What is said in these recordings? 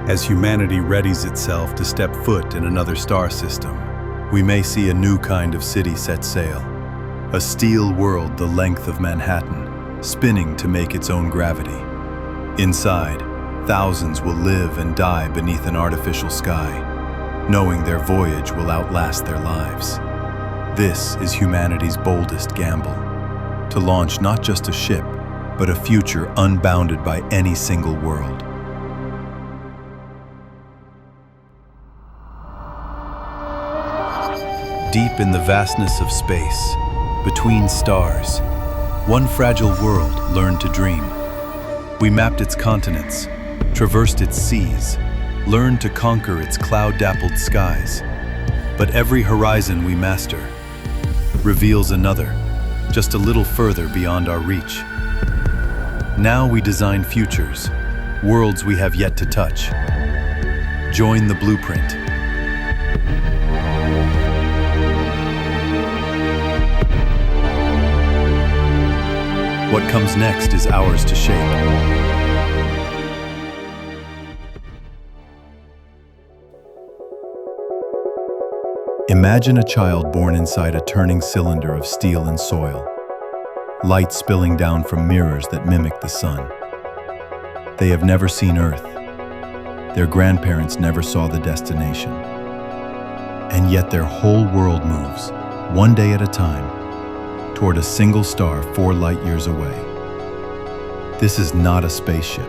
As humanity readies itself to step foot in another star system, we may see a new kind of city set sail. A steel world the length of Manhattan, spinning to make its own gravity. Inside, thousands will live and die beneath an artificial sky, knowing their voyage will outlast their lives. This is humanity's boldest gamble, to launch not just a ship, but a future unbounded by any single world. Deep in the vastness of space, between stars, one fragile world learned to dream. We mapped its continents, traversed its seas, learned to conquer its cloud-dappled skies. But every horizon we master reveals another, just a little further beyond our reach. Now we design futures, worlds we have yet to touch. Join the blueprint. What comes next is ours to shape. Imagine a child born inside a turning cylinder of steel and soil, light spilling down from mirrors that mimic the sun. They have never seen Earth. Their grandparents never saw the destination. And yet their whole world moves, one day at a time, toward a single star 4 light years away. This is not a spaceship.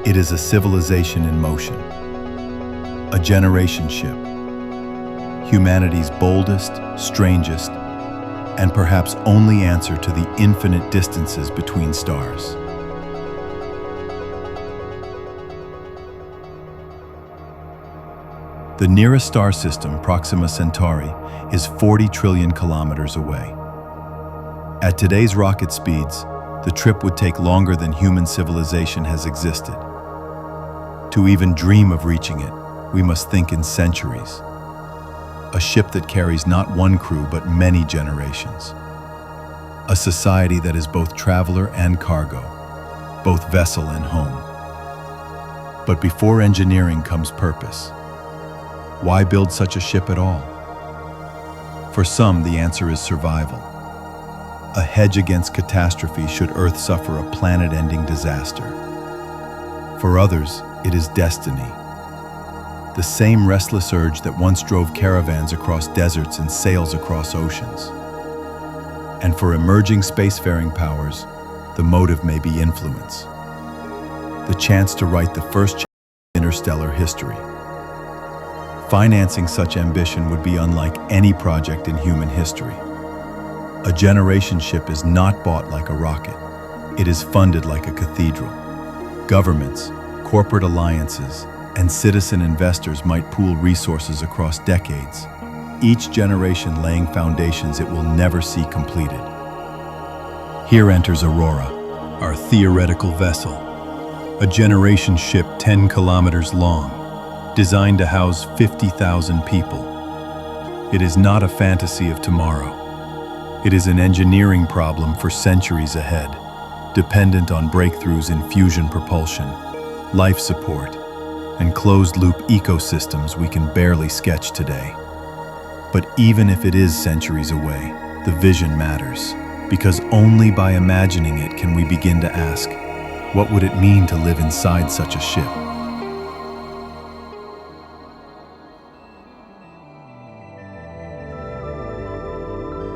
It is a civilization in motion, a generation ship. Humanity's boldest, strangest, and perhaps only answer to the infinite distances between stars. The nearest star system, Proxima Centauri, is 40 trillion kilometers away. At today's rocket speeds, the trip would take longer than human civilization has existed. To even dream of reaching it, we must think in centuries. A ship that carries not one crew but many generations. A society that is both traveler and cargo, both vessel and home. But before engineering comes purpose. Why build such a ship at all? For some, the answer is survival. A hedge against catastrophe should Earth suffer a planet-ending disaster. For others, it is destiny. The same restless urge that once drove caravans across deserts and sails across oceans. And for emerging spacefaring powers, the motive may be influence. The chance to write the first chapter of interstellar history. Financing such ambition would be unlike any project in human history. A generation ship is not bought like a rocket. It is funded like a cathedral. Governments, corporate alliances, and citizen investors might pool resources across decades, each generation laying foundations it will never see completed. Here enters Aurora, our theoretical vessel, a generation ship 10 kilometers long, designed to house 50,000 people. It is not a fantasy of tomorrow. It is an engineering problem for centuries ahead, dependent on breakthroughs in fusion propulsion, life support, and closed-loop ecosystems we can barely sketch today. But even if it is centuries away, the vision matters, because only by imagining it can we begin to ask, what would it mean to live inside such a ship?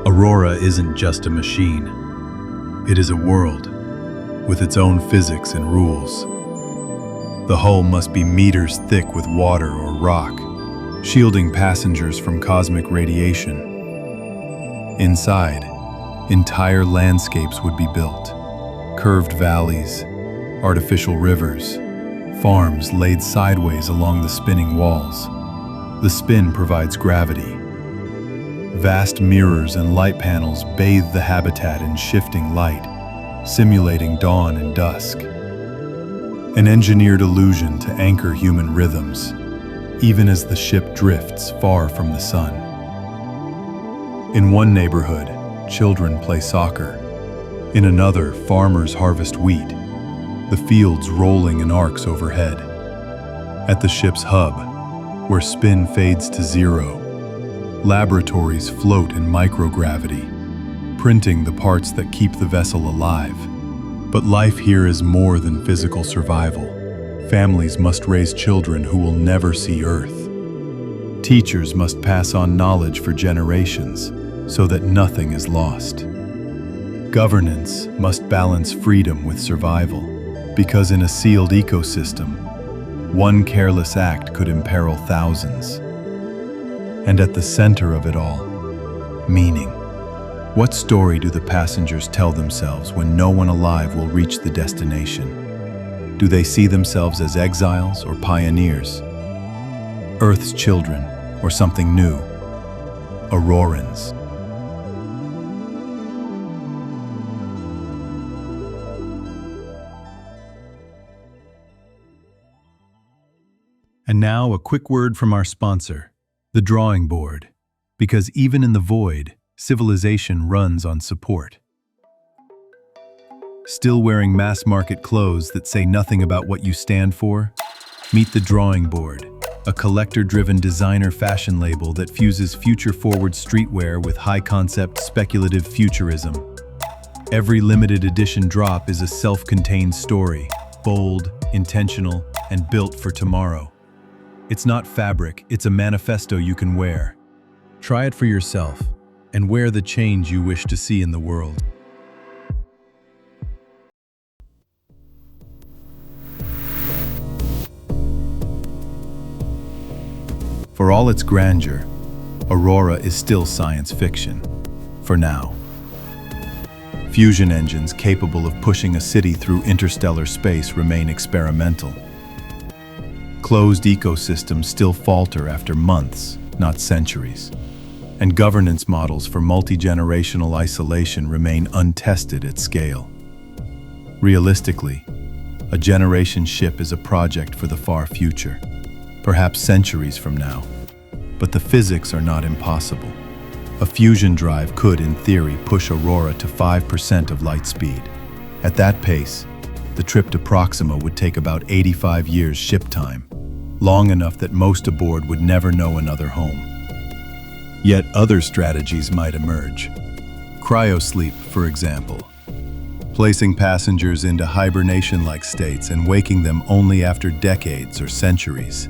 Aurora isn't just a machine. It is a world, with its own physics and rules. The hull must be meters thick with water or rock, shielding passengers from cosmic radiation. Inside, entire landscapes would be built. Curved valleys, artificial rivers, farms laid sideways along the spinning walls. The spin provides gravity. Vast mirrors and light panels bathe the habitat in shifting light, simulating dawn and dusk. An engineered illusion to anchor human rhythms, even as the ship drifts far from the sun. In one neighborhood, children play soccer. In another, farmers harvest wheat, the fields rolling in arcs overhead. At the ship's hub, where spin fades to zero, laboratories float in microgravity, printing the parts that keep the vessel alive. But life here is more than physical survival. Families must raise children who will never see Earth. Teachers must pass on knowledge for generations so that nothing is lost. Governance must balance freedom with survival, because in a sealed ecosystem, one careless act could imperil thousands. And at the center of it all, meaning. What story do the passengers tell themselves when no one alive will reach the destination? Do they see themselves as exiles or pioneers? Earth's children, or something new? Aurorans. And now a quick word from our sponsor, the drawing board, because even in the void, civilization runs on support. Still wearing mass-market clothes that say nothing about what you stand for? Meet the drawing board, a collector-driven designer fashion label that fuses future-forward streetwear with high-concept speculative futurism. Every limited edition drop is a self-contained story, bold, intentional, and built for tomorrow. It's not fabric, it's a manifesto you can wear. Try it for yourself, and wear the change you wish to see in the world. For all its grandeur, Aurora is still science fiction, for now. Fusion engines capable of pushing a city through interstellar space remain experimental. Closed ecosystems still falter after months, not centuries. And governance models for multi-generational isolation remain untested at scale. Realistically, a generation ship is a project for the far future, perhaps centuries from now. But the physics are not impossible. A fusion drive could, in theory, push Aurora to 5% of light speed. At that pace, the trip to Proxima would take about 85 years ship time, long enough that most aboard would never know another home. Yet other strategies might emerge. Cryosleep, for example, placing passengers into hibernation-like states and waking them only after decades or centuries.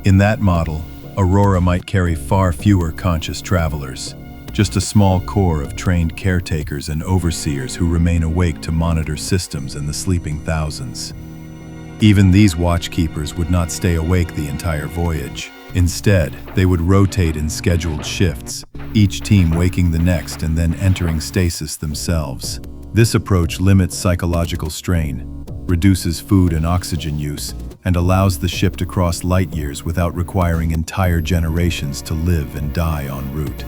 In that model, Aurora might carry far fewer conscious travelers, just a small core of trained caretakers and overseers who remain awake to monitor systems and the sleeping thousands. Even these watchkeepers would not stay awake the entire voyage. Instead, they would rotate in scheduled shifts, each team waking the next and then entering stasis themselves. This approach limits psychological strain, reduces food and oxygen use, and allows the ship to cross light years without requiring entire generations to live and die en route.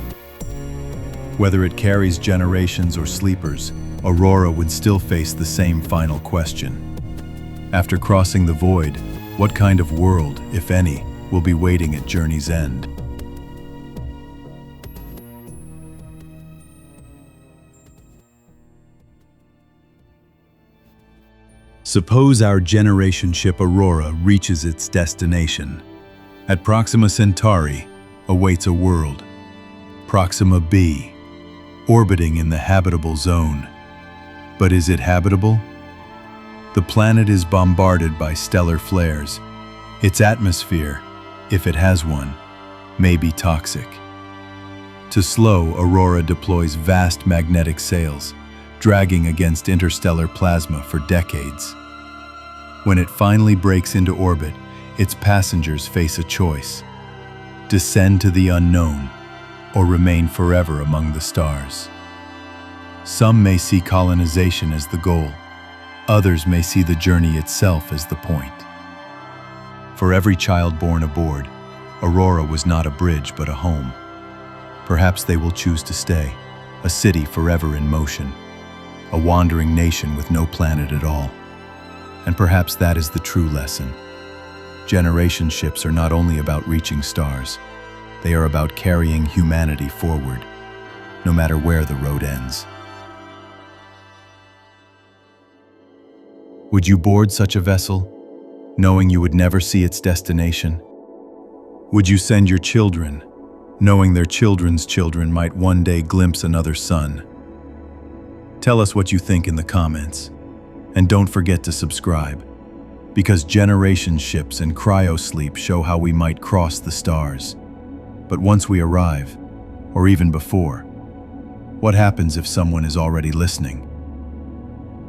Whether it carries generations or sleepers, Aurora would still face the same final question. After crossing the void, what kind of world, if any, will be waiting at journey's end? Suppose our generation ship Aurora reaches its destination. At Proxima Centauri awaits a world, Proxima b, orbiting in the habitable zone. But is it habitable? The planet is bombarded by stellar flares. Its atmosphere, if it has one, may be toxic. To slow, Aurora deploys vast magnetic sails, dragging against interstellar plasma for decades. When it finally breaks into orbit, its passengers face a choice: descend to the unknown or remain forever among the stars. Some may see colonization as the goal. Others may see the journey itself as the point. For every child born aboard, Aurora was not a bridge but a home. Perhaps they will choose to stay, a city forever in motion, a wandering nation with no planet at all. And perhaps that is the true lesson. Generation ships are not only about reaching stars, they are about carrying humanity forward, no matter where the road ends. Would you board such a vessel? knowing you would never see its destination? Would you send your children, knowing their children's children might one day glimpse another sun? Tell us what you think in the comments. And don't forget to subscribe, because generation ships and cryosleep show how we might cross the stars. But once we arrive, or even before, what happens if someone is already listening?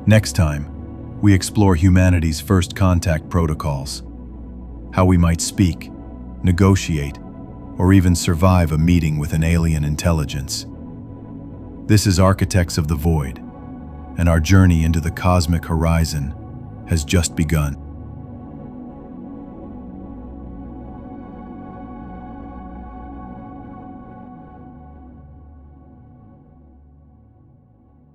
Next time, we explore humanity's first contact protocols, how we might speak, negotiate, or even survive a meeting with an alien intelligence. This is Architects of the Void, and our journey into the cosmic horizon has just begun.